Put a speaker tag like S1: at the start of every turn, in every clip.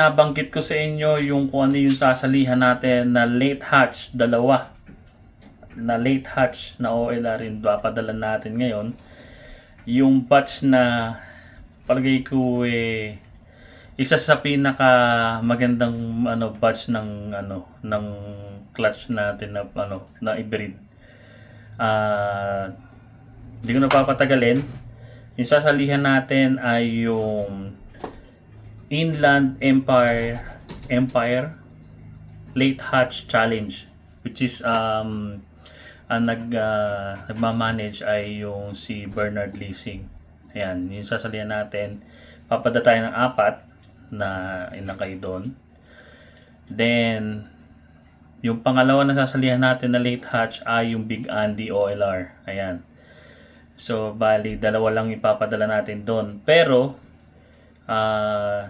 S1: nabanggit ko sa inyo yung kung ano yung sasalihan natin na late hatch, dalawa. Na late hatch na OLR rin papadala natin ngayon. Yung batch na palagay ko isa sa pinaka magandang batch ng clutch natin na i-breed. Hindi ko na papatagalin. Yung sasalihan natin ay yung Inland Empire Late Hatch Challenge, which is ang nagmamanage ay yung si Bernard Leasing. Ayan, yung sasalihan natin. Papada tayo ng 4 na inakay doon. Then, yung pangalawa na sasalihan natin na late hatch ay yung Big Andy OLR. Ayan. So, bali, dalawa lang ipapadala natin doon. Pero,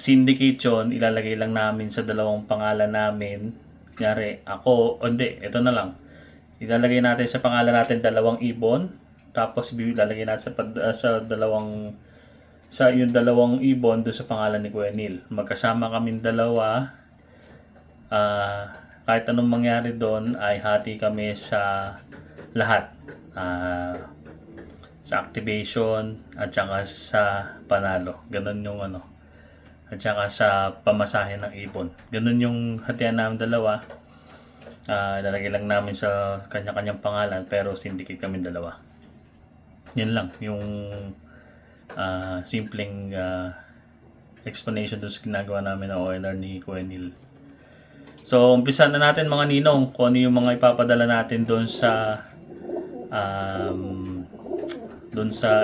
S1: syndicate yun, ilalagay lang namin sa dalawang pangalan namin. Kunyari, ako, hindi, ito na lang. Ilalagay natin sa pangalan natin dalawang ibon. Tapos, ilalagay natin sa yung dalawang ibon doon sa pangalan ni Kuya Neil. Magkasama kaming dalawa. Kahit anong mangyari doon ay hati kami sa lahat. Sa activation at saka sa panalo. Ganun yung At saka sa pamasahe ng ibon. Ganun yung hatian namin dalawa. Lalagay lang namin sa kanya-kanyang pangalan pero syndicate kami dalawa. Yan lang yung simpleng explanation doon sa ginagawa namin ng OLR ni Kuya Neil. So, umpisa na natin mga ninong kung ano yung mga ipapadala natin doon sa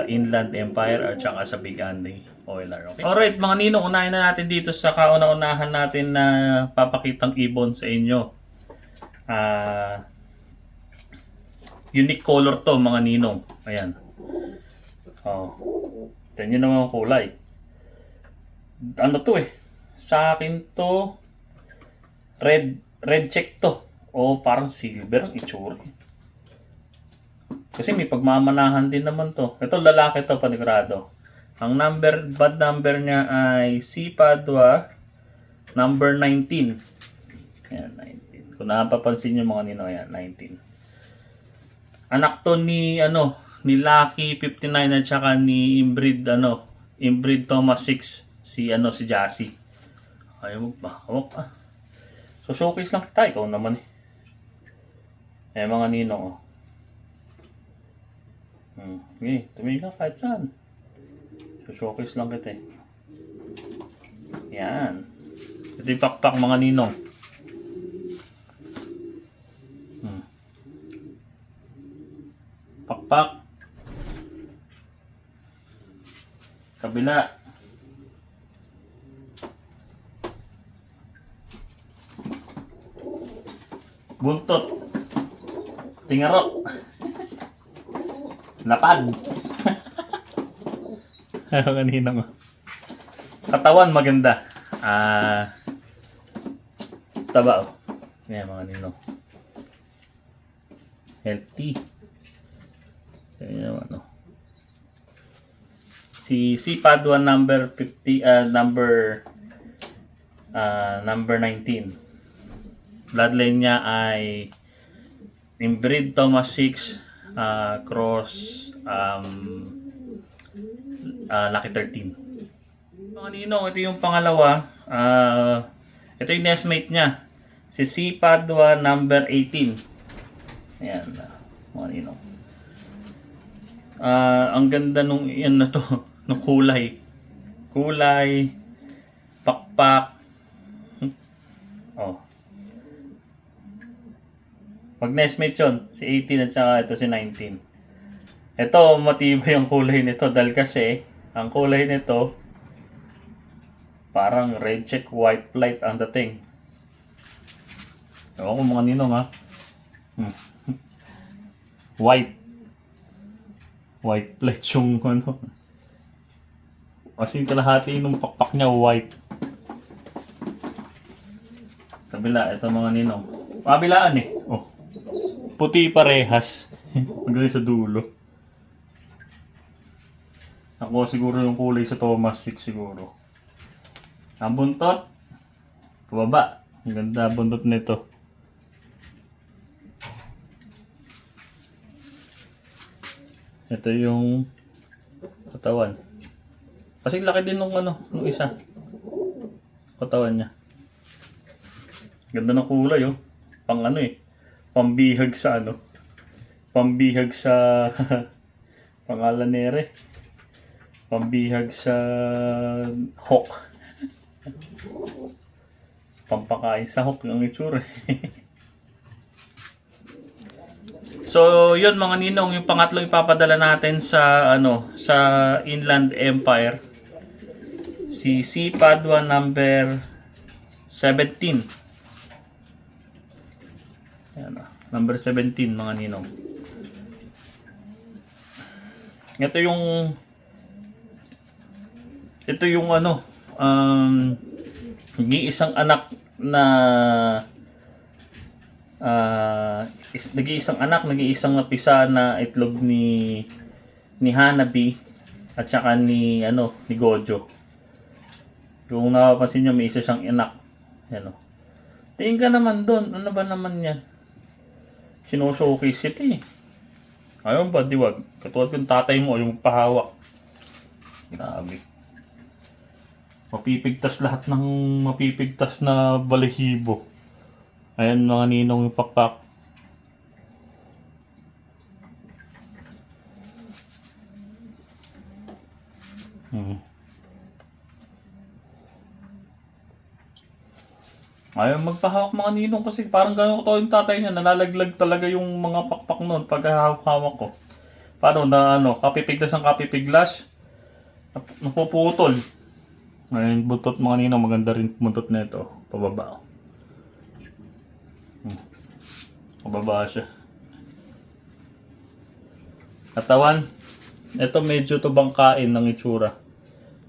S1: Inland Empire at saka sa Big Andy OLR. Okay? Alright mga ninong, unahin na natin dito sa kauna-unahan natin na papakitang ibon sa inyo. Unique color to mga ninong. Ayan. Tignan nyo naman ang kulay. Ano to sa akin to red check to. O parang silver ang itsura. Kasi may pagmamanahan din naman to. Ito lalaki to panigurado. Ang bad number niya ay C-Padua number 19. Ayan, 19. Kung napapansin nyo mga nino, ayan, 19. Anak to ni Lucky 59 at saka ni Inbreed Thomas 6 si Jassy. Ayaw mo ba? So showcase lang kita, ikaw naman mga ninong Okay, tumingin ka kahit saan. So showcase lang kita Yan. Ito yung pakpak mga ninong. Pakpak. Kabila. Buntot. Tingaro. Lapad. Kanina mo. Katawan maganda. Taba Yan mga ninong. Healthy. Yan Si C-Padua number 50 number 19. Bloodline niya ay Inbreed Thomas 6 cross Lucky 13. Mga ninong, ito yung pangalawa. Ito yung nestmate niya. Si C-Padua number 18. Ayan, mga ninong. Ang ganda nung nung kulay. Pakpak. Pag nestmate yun, si 18 at saka ito si 19. Ito, matibay ang kulay nito dahil kasi ang kulay nito parang red check white light ang dating. Ewan ko mga ninong White light yung Kasi kalahati nung pakpak niya white. Kabila, ito mga ninong. Kabilaan puti parehas. Magaling sa dulo. Ako siguro yung kulay sa Thomas 6 siguro. Ang buntot. Pababa. Ang ganda buntot nito. Ito yung katawan. Kasi laki din nung nung isa. Katawan niya. Ganda ng kulay oh. Pang pambihag sa pambihag sa pangalan nere. Pambihag sa hawk. Pampakain sa hawk ang itsura. So, yun mga ninong, yung pangatlong ipapadala natin sa sa Inland Empire. Si Padua number 17. Ayan, number 17 mga ninong. Ito yung nag-iisang anak na nag-iisang napisa na itlog ni Hanabi at saka ni Gojo. Kung napapansin nyo, may isa siyang anak. Yan o. Tingin ka naman doon. Ano ba naman yan? Sinushowcase ito eh. Ayaw ba, diwag? Katulad yung tatay mo, yung pahawak. Grabe. Mapipigtas lahat ng mapipigtas na balahibo. Ayan mga ninong yung pakpak. Ayaw magpahawak mga ninong kasi parang gano'n ko yung tatay niya. Nalalaglag talaga yung mga pakpak noon pag hawak ko. Paano na kapipiglas ang kapipiglas. Napuputol. Ngayon buntot mga ninong, maganda rin buntot na ito. Pababa. Pababa siya. Katawan. Ito medyo to bangkain ng itsura.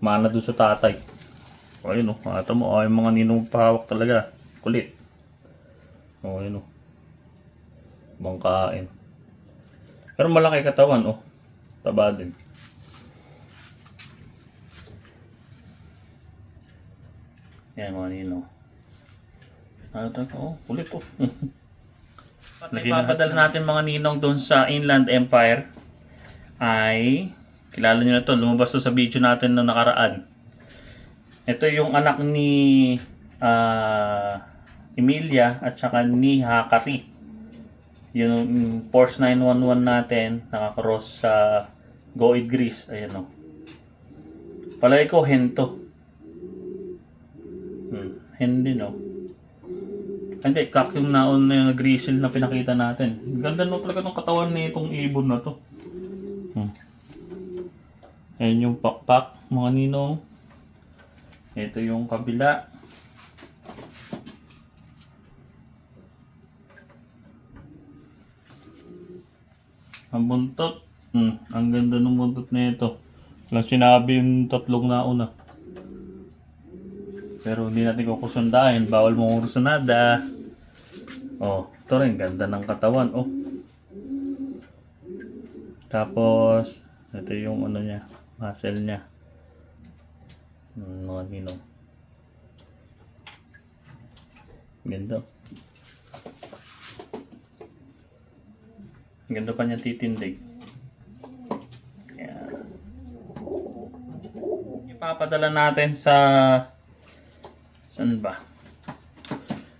S1: Mana doon sa tatay. Ayun o. Ito mo. Yung mga ninong pahawak talaga. Kulit. Ayun o. Bangkain. Pero malaki katawan o. Taba din. Yan mga ninong. Kulit o. At ipapadala natin mga ninong doon sa Inland Empire ay kilala nyo na to, lumabas to sa video natin na nakaraan. Ito yung anak ni Emilia at saka ni Hakari. Yung Force 911 natin nakakross sa Go-Id Grease. Ayan o. Palagi ko hento. Hen din o. Hindi, kak yung naon na yung grizzle na pinakita natin. Ganda no talaga ng katawan ni itong ibon na to. Ayan yung pakpak, mga ninong. Ito yung kabila. Ang buntot. Ang ganda ng buntot na ito. Walang sinabi yung tatlong nauna. Pero hindi natin kukusundahin. Bawal mong urusunada. Oh, ito rin. Ganda ng katawan. Oh. Tapos, ito yung niya. Muscle niya. Mga ninong. Ganda. Ganda pa niya titindig. Yan. Ipapadala natin sa saan ba?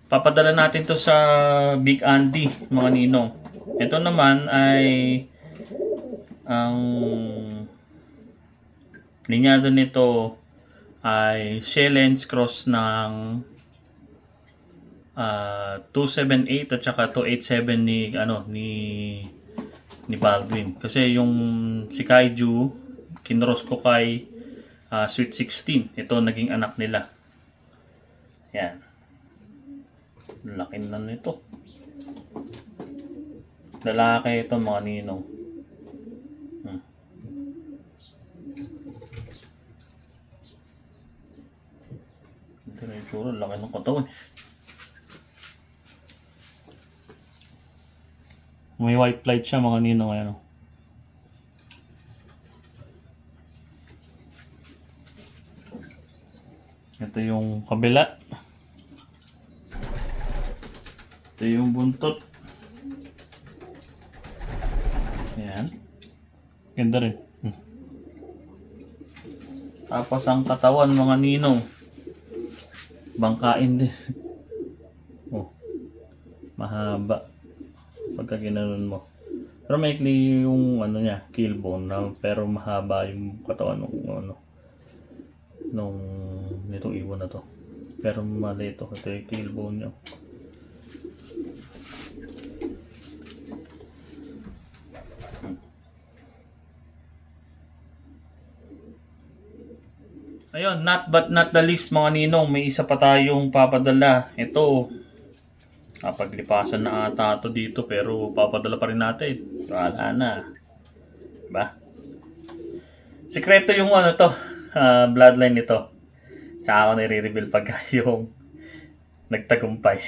S1: Papadala natin to sa Big Andy, mga ninong. Ito naman ay ang linyado nito ay Shellens cross ng 278 at saka 287 ni Baldwin. Kasi yung si Kaiju kinross ko kay Sweet 16. Ito naging anak nila. Yan. Laki na nito. Lalaki ito mga ninong. Ito na yung tsura. Laki ng katawan. May white light siya mga ninong. Ayan. Ito yung kabila. Ito yung buntot. Ayan. Ganda rin. Tapos ang katawan mga ninong. Bangkain din. Oh. Mahaba. Pagka ginanon mo. Pero maikli yung ano niya, keelbone na, pero mahaba yung katawan nung nitong ibon na to. Pero mali ito kasi keelbone niya. Ayun, not but not the least mga ninong, may isa pa tayong papadala. Ito, paglipasan na ata ito dito pero papadala pa rin natin. Wala na. Diba? Sikreto yung ano to, bloodline nito. Tsaka ako nire-reveal pag yung nagtagumpay.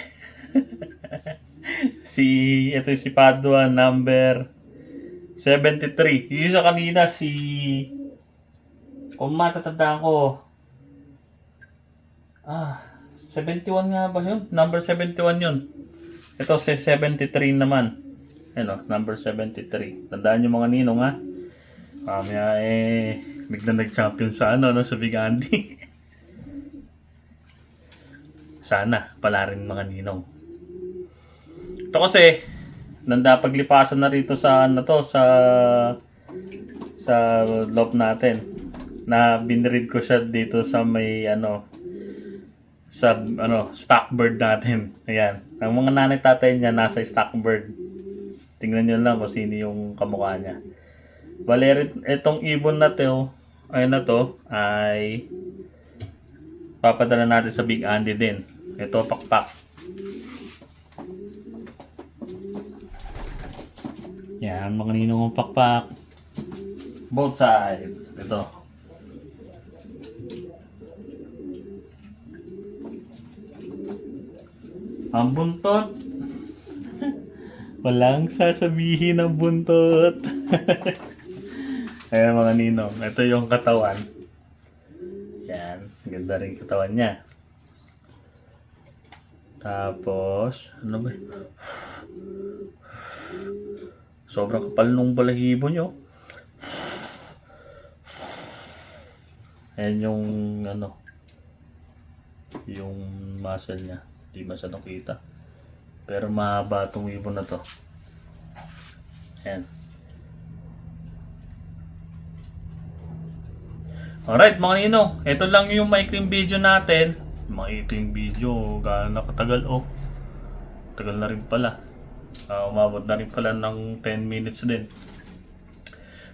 S1: Ito si Padua number 73. Yung isa kanina kung matatandaan ko, 71 nga ba yun? Number 71 yun. Ito si 73 naman. Ano, number 73. Tandaan nyo mga ninong ha. Mamaya biglang nag-champion sa sa Big Andy. Sana, pala rin mga ninong. Ito kasi, paglipasan na rito sa sa loob natin. Na binread ko siya dito sa may stockbird natin. Ayan. Ang mga nanay tatay niya nasa stockbird. Tingnan niyo lang kung sino yung kamukha niya. Bale, itong ibon na to, ay papadala natin sa Big Andy din. Ito, pakpak. Yan, mga ninong pakpak. Both side. Ito. Ang buntot. Walang sasabihin ng buntot. Ayan mga ninong. Ito yung katawan. Yan. Ganda rin katawan niya. Tapos, ano ba? Sobrang kapal nung balahibo nyo. Ayan yung yung muscle niya. Hindi masyadong kita. Pero mahaba itong ibon na to. Ayan. Alright mga ninong. Ito lang yung maikling video natin. Maikling video. Gaano katagal tagal na rin pala. Umabot na rin pala ng 10 minutes din.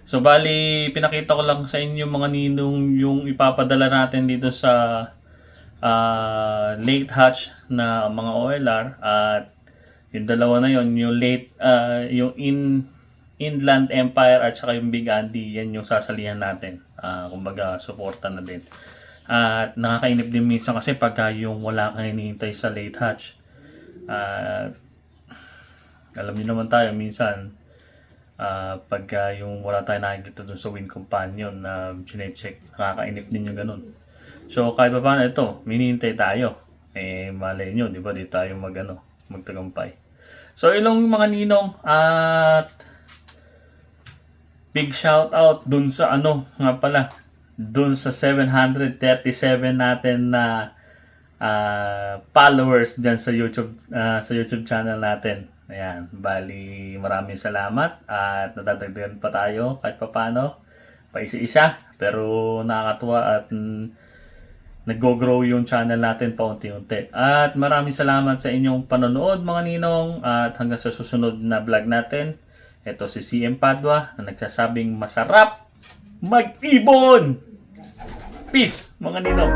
S1: So bali, pinakita ko lang sa inyo mga ninong yung ipapadala natin dito sa late hatch na mga OLR at yung dalawa na yon, yung Inland Empire at saka yung Big Andy, yan yung sasalihan natin. Kumbaga, suporta na din. At nakakainip din minsan kasi pagka yung wala kang hinihintay sa late hatch. Alam niyo naman tayo, minsan pagka yung wala tayo nakikita dun sa Win Companion na chinecheck, nakakainip din yung ganun. So, kahit pa paano ito, minihintay tayo. Malay nyo, di ba? Di tayo magtagumpay. So, ilong mga ninong at big shout out dun sa dun sa 737 natin na followers dyan sa YouTube channel natin. Ayan, bali maraming salamat at nadadagdagan pa tayo kahit pa paano. Paisa-isa, pero nakakatuwa at nag-grow yung channel natin paunti-unti. At maraming salamat sa inyong panonood mga ninong at hanggang sa susunod na vlog natin. Ito si CM Padua na nagsasabing masarap mag-ibon! Peace mga ninong!